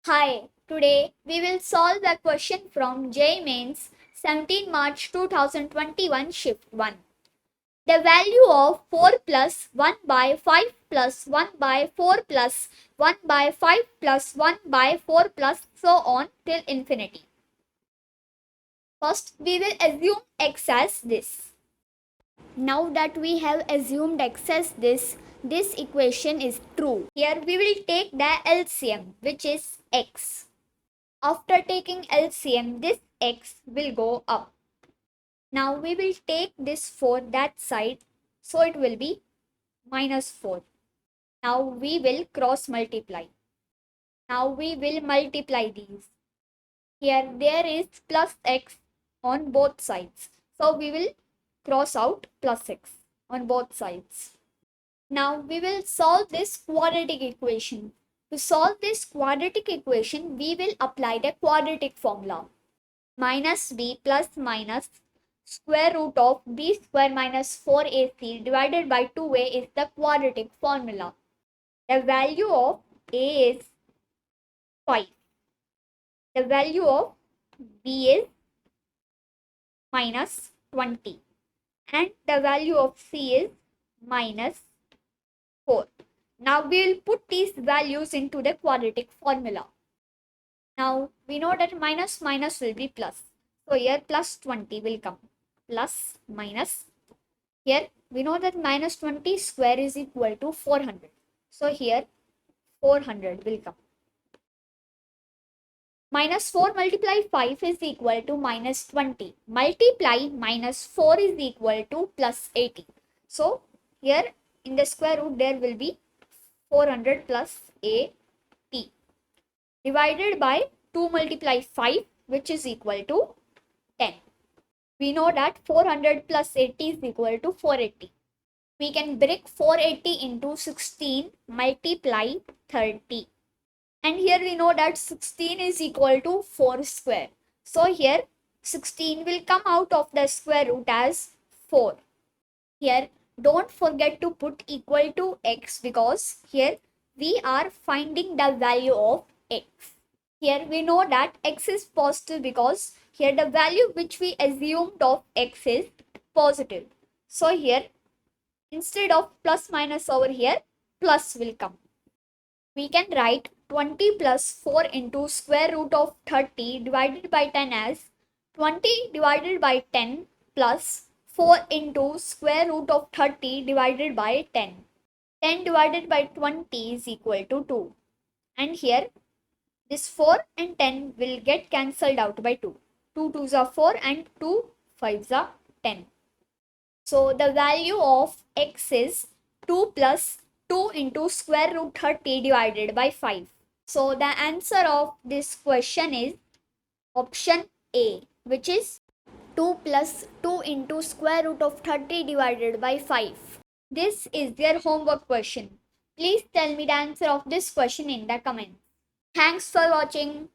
Hi, today we will solve the question from JEE Main's 17 March 2021 Shift 1. The value of 4 plus 1 by 5 plus 1 by 4 plus 1 by 5 plus 1 by 4 plus so on till infinity. First, we will assume x as this. Now that we have assumed x as this equation is true. Here we will take the LCM, which is x. After taking LCM, this x will go up. Now we will take this 4 that side, so it will be minus 4. Now we will cross multiply. Now we will multiply these. Here there is plus x on both sides. So we will cross out plus x on both sides. Now we will solve this quadratic equation. To solve this quadratic equation, we will apply the quadratic formula. Minus b plus minus square root of b square minus 4ac divided by 2a is the quadratic formula. The value of a is 5. The value of b is minus 20. And the value of c is minus 4. Now we will put these values into the quadratic formula. Now we know that minus minus will be plus. So here plus 20 will come. Plus minus. Here we know that minus 20 square is equal to 400. So here 400 will come. Minus 4 multiply 5 is equal to minus 20. Multiply minus 4 is equal to plus 80. So here in the square root there will be 400 plus 80 divided by 2 multiply 5, which is equal to 10. We know that 400 plus 80 is equal to 480. We can break 480 into 16 multiply 30. And here we know that 16 is equal to 4 square. So here 16 will come out of the square root as 4. Here don't forget to put equal to x because here we are finding the value of x. Here we know that x is positive because here the value which we assumed of x is positive. So here instead of plus minus over here plus will come. We can write 20 plus 4 into square root of 30 divided by 10 as 20 divided by 10 plus 4 into square root of 30 divided by 10. 10 divided by 20 is equal to 2. And here this 4 and 10 will get cancelled out by 2. 2 2s are 4 and 2 5s are 10. So the value of x is 2 plus 2 into square root 30 divided by 5. So the answer of this question is option A, which is 2 plus 2 into square root of 30 divided by 5. This is their homework question. Please tell me the answer of this question in the comments. Thanks for watching.